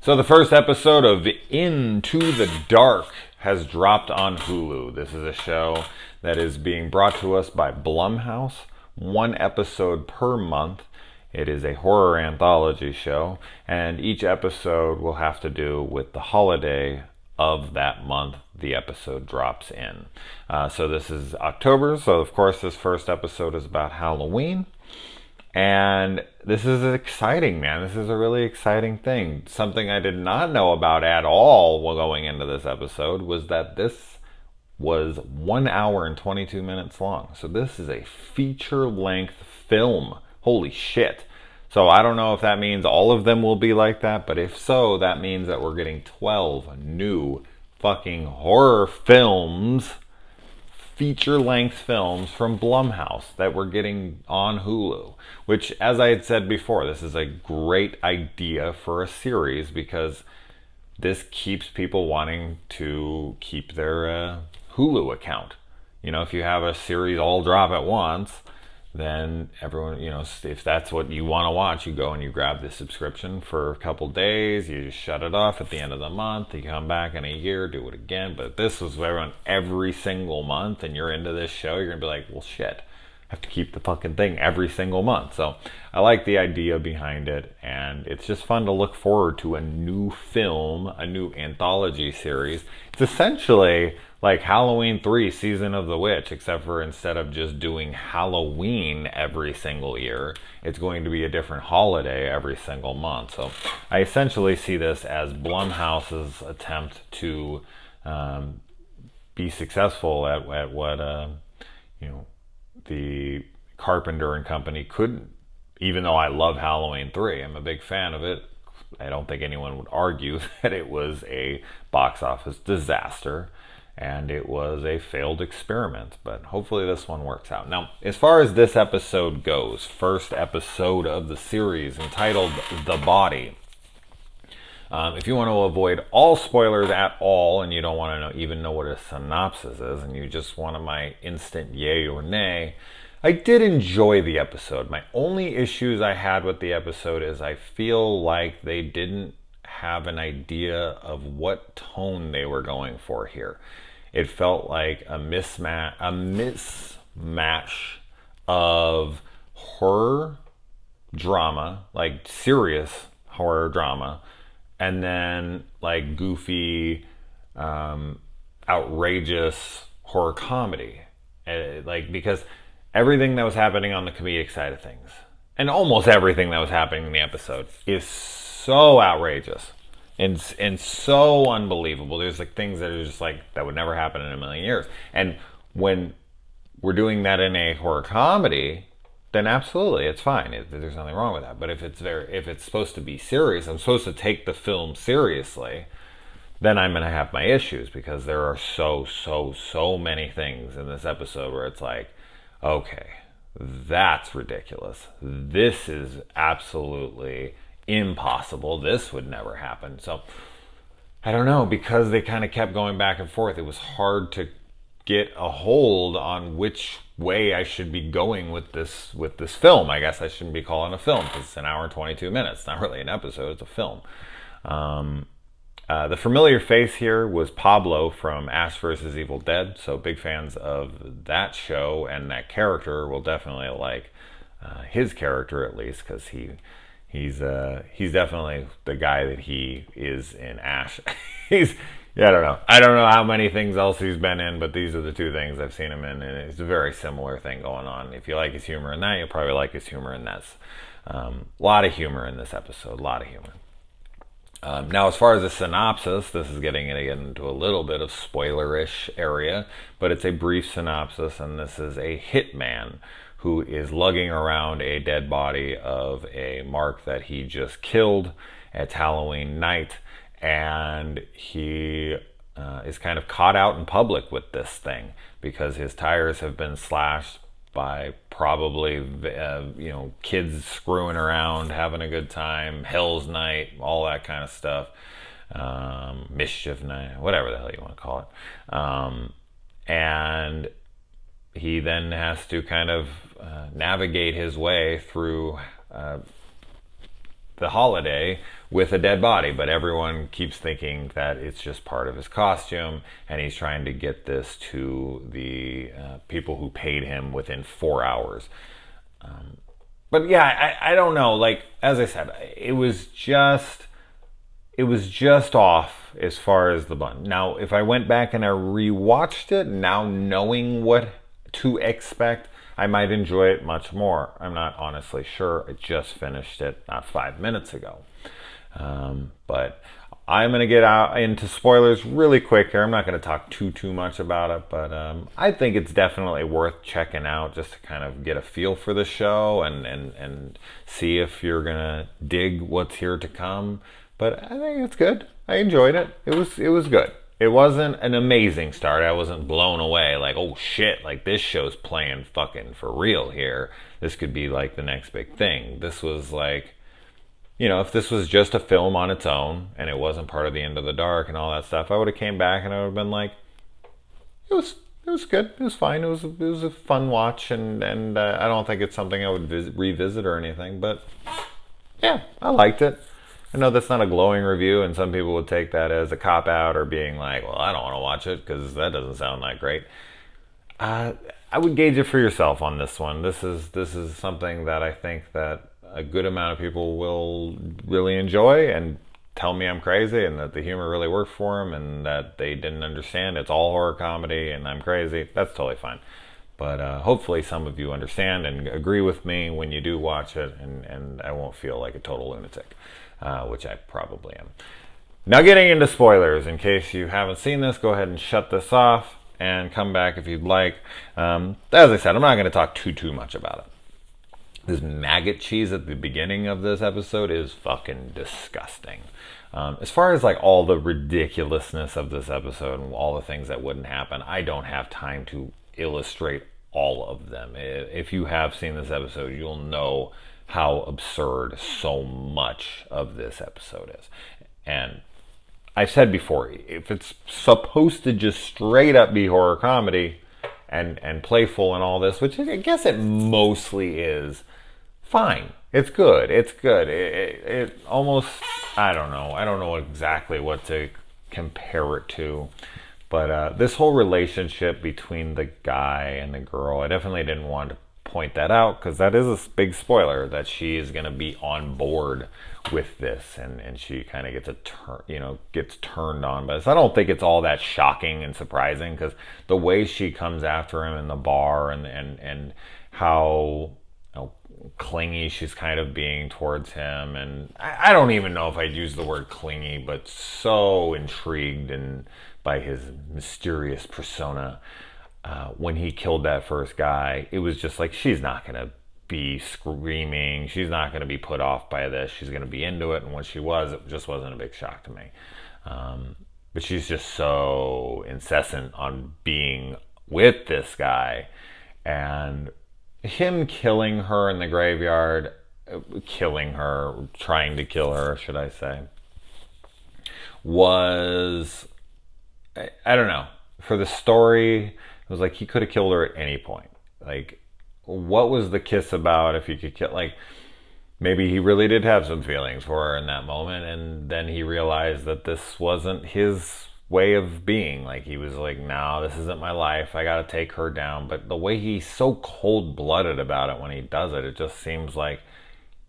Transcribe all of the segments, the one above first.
So the first episode of Into the Dark has dropped on Hulu. This is a show that is being brought to us by Blumhouse, one episode per month. It is a horror anthology show, and each episode will have to do with the holiday of that month the episode drops in. So this is October, so of course this first episode is about Halloween. And this is exciting, man. This is a really exciting thing. Something I did not know about at all while going into this episode was that this was 1 hour and 22 minutes long. So this is a feature-length film. Holy shit. So I don't know if that means all of them will be like that, but if so, that means that we're getting 12 new fucking horror films, feature-length films from Blumhouse that we're getting on Hulu, which, as I had said before, this is a great idea for a series because this keeps people wanting to keep their Hulu account. You know, if you have a series all drop at once, then everyone, you know, if that's what you want to watch, you go and you grab the subscription for a couple days, you just shut it off at the end of the month, you come back in a year, do it again. But this was everyone every single month, and you're into this show, you're gonna be like, well shit, I have to keep the fucking thing every single month. So I like the idea behind it, and it's just fun to look forward to a new film, a new anthology series. It's essentially like Halloween 3 Season of the Witch, except for instead of just doing Halloween every single year, it's going to be a different holiday every single month. So I essentially see this as Blumhouse's attempt to be successful at what you know, the Carpenter and company couldn't. Even though I love Halloween 3, I'm a big fan of it. I don't think anyone would argue that it was a box office disaster and it was a failed experiment, but hopefully this one works out. Now, as far as this episode goes, first episode of the series entitled The Body. If you want to avoid all spoilers at all, and you don't want to even know what a synopsis is, and you just want my instant yay or nay, I did enjoy the episode. My only issues I had with the episode is I feel like they didn't have an idea of what tone they were going for here. It felt like a mismatch of horror drama, like serious horror drama, and then like goofy, outrageous horror comedy. Like, because everything that was happening on the comedic side of things, and almost everything that was happening in the episode, is so outrageous and so unbelievable. There's like things that are just like, that would never happen in a million years. And when we're doing that in a horror comedy, then absolutely, it's fine. There's nothing wrong with that. But if it's supposed to be serious, I'm supposed to take the film seriously, then I'm going to have my issues, because there are so many things in this episode where it's like, okay, that's ridiculous. This is absolutely impossible. This would never happen. So I don't know, because they kind of kept going back and forth, it was hard to get a hold on which way I should be going with this film. I guess I shouldn't be calling it a film, because it's 1 hour and 22 minutes. It's not really an episode, it's a film. The familiar face here was Pablo from Ash vs. Evil Dead, so big fans of that show and that character will definitely like his character, at least, because he's definitely the guy that he is in Ash. I don't know how many things else he's been in, but these are the two things I've seen him in, and it's a very similar thing going on. If you like his humor in that, you'll probably like his humor in this. A lot of humor in this episode, a lot of humor. Now, as far as the synopsis, this is getting into a little bit of spoilerish area, but it's a brief synopsis, and this is a hitman who is lugging around a dead body of a mark that he just killed. It's Halloween night, and he is kind of caught out in public with this thing because his tires have been slashed by probably kids screwing around, having a good time, Hell's Night, all that kind of stuff, Mischief Night, whatever the hell you want to call it. And he then has to kind of navigate his way through the holiday with a dead body, but everyone keeps thinking that it's just part of his costume, and he's trying to get this to the people who paid him within 4 hours. But yeah, I don't know. Like, as I said, it was just off as far as the bun. Now, if I went back and I rewatched it, now knowing what to expect, I might enjoy it much more. I'm not honestly sure. I just finished it not 5 minutes ago. But I'm going to get out into spoilers really quick here. I'm not going to talk too much about it, but I think it's definitely worth checking out just to kind of get a feel for the show and see if you're going to dig what's here to come. But I think it's good. I enjoyed it. It was good. It wasn't an amazing start. I wasn't blown away like, oh shit, like this show's playing fucking for real here. This could be like the next big thing. This was like, if this was just a film on its own and it wasn't part of the End of the Dark and all that stuff, I would have came back and I would have been like, it was good. It was fine. It was a fun watch, and I don't think it's something I would revisit or anything. But yeah, I liked it. I know that's not a glowing review, and some people would take that as a cop out or being like, well, I don't want to watch it because that doesn't sound that great. I would gauge it for yourself on this one. This is something that I think that a good amount of people will really enjoy and tell me I'm crazy and that the humor really worked for them and that they didn't understand it's all horror comedy and I'm crazy. That's totally fine. But hopefully some of you understand and agree with me when you do watch it, and I won't feel like a total lunatic, which I probably am. Now getting into spoilers, in case you haven't seen this, go ahead and shut this off and come back if you'd like. As I said, I'm not going to talk too much about it. This maggot cheese at the beginning of this episode is fucking disgusting. As far as like all the ridiculousness of this episode and all the things that wouldn't happen, I don't have time to illustrate all of them. If you have seen this episode, you'll know how absurd so much of this episode is. And I've said before, if it's supposed to just straight up be horror comedy and playful and all this, which I guess it mostly is, fine. It's good. It's good. It almost, I don't know exactly what to compare it to. But this whole relationship between the guy and the girl, I definitely didn't want to point that out because that is a big spoiler that she is going to be on board with this, and she kind of gets turned on by this. I don't think it's all that shocking and surprising because the way she comes after him in the bar and how clingy she's kind of being towards him, and I don't even know if I'd use the word clingy, but so intrigued and by his mysterious persona. When he killed that first guy, it was just like, she's not going to be screaming. She's not going to be put off by this. She's going to be into it. And when she was, it just wasn't a big shock to me. But she's just so incessant on being with this guy. And him killing her in the graveyard, trying to kill her, should I say, was, I don't know. For the story, it was like he could have killed her at any point. Like, what was the kiss about if you could kill? Like, maybe he really did have some feelings for her in that moment, and then he realized that this wasn't his way of being. Like, he was like, no, this isn't my life. I got to take her down. But the way he's so cold-blooded about it when he does it, it just seems like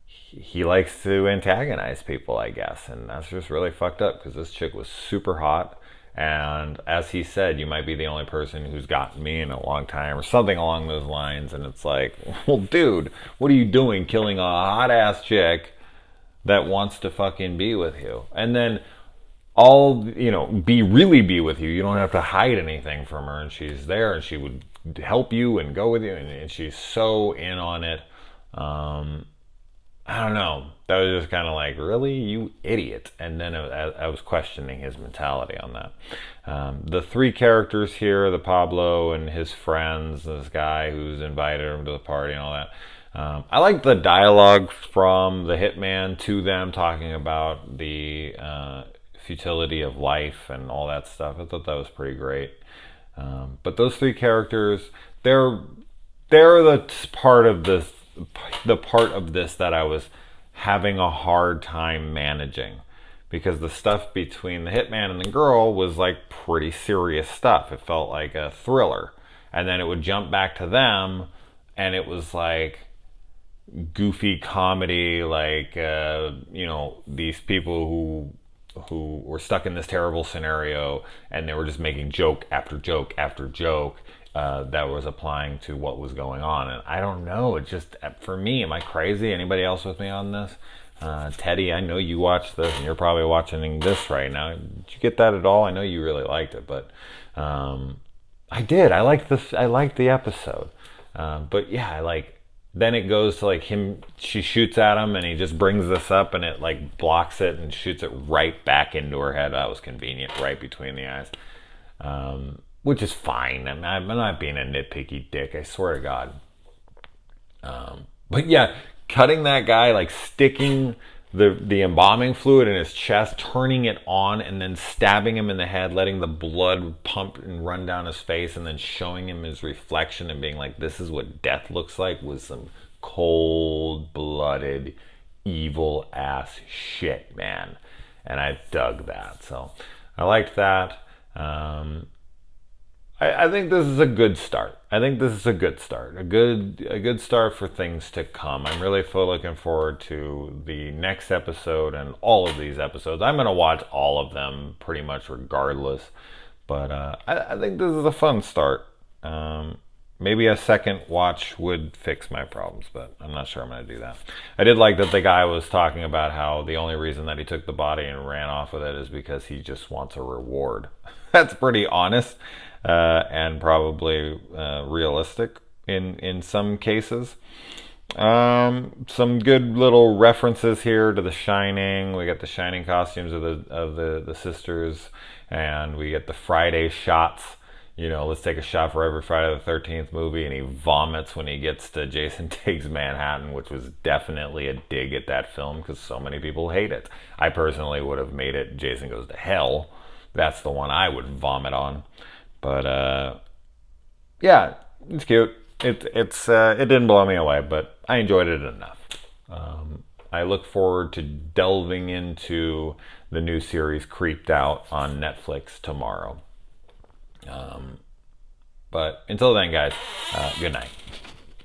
he likes to antagonize people, I guess. And that's just really fucked up because this chick was super hot. And as he said, you might be the only person who's gotten me in a long time or something along those lines. And it's like, well, dude, what are you doing killing a hot-ass chick that wants to fucking be with you? And then be with you. You don't have to hide anything from her. And she's there and she would help you and go with you. And she's so in on it. I don't know. That was just kind of like, really? You idiot. And then I was questioning his mentality on that. The three characters here, the Pablo and his friends, this guy who's invited him to the party and all that. I like the dialogue from the hitman to them talking about the futility of life and all that stuff. I thought that was pretty great. But those three characters, they're the part of this that I was having a hard time managing, because the stuff between the hitman and the girl was like pretty serious stuff. It felt like a thriller. And then it would jump back to them, and it was like goofy comedy, like these people who were stuck in this terrible scenario, and they were just making joke after joke after joke that was applying to what was going on. And I don't know, it just, for me, am I crazy? Anybody else with me on this? Teddy, I know you watched this, and you're probably watching this right now. Did you get that at all? I know you really liked it, but I did. I liked this. I liked the episode. But yeah, I like. Then it goes to like him. She shoots at him, and he just brings this up, and it like blocks it and shoots it right back into her head. That was convenient, right between the eyes, which is fine. I'm not being a nitpicky dick. I swear to God. But yeah, cutting that guy, like sticking the embalming fluid in his chest, turning it on, and then stabbing him in the head, letting the blood pump and run down his face, and then showing him his reflection and being like, this is what death looks like, was some cold-blooded, evil-ass shit, man. And I dug that. So I liked that. I think this is a good start. A good start for things to come. I'm really looking forward to the next episode and all of these episodes. I'm going to watch all of them pretty much regardless. But I think this is a fun start. Maybe a second watch would fix my problems, but I'm not sure I'm going to do that. I did like that the guy was talking about how the only reason that he took the body and ran off with it is because he just wants a reward. That's pretty honest. And probably realistic in some cases. Some good little references here to The Shining. We got the Shining costumes of the sisters, and we get the Friday shots. You know, let's take a shot for every Friday the 13th movie, and he vomits when he gets to Jason Takes Manhattan, which was definitely a dig at that film because so many people hate it. I personally would have made it Jason Goes to Hell. That's the one I would vomit on. But yeah, it's cute. It didn't blow me away, but I enjoyed it enough. I look forward to delving into the new series Creeped Out on Netflix tomorrow. But until then, guys, good night.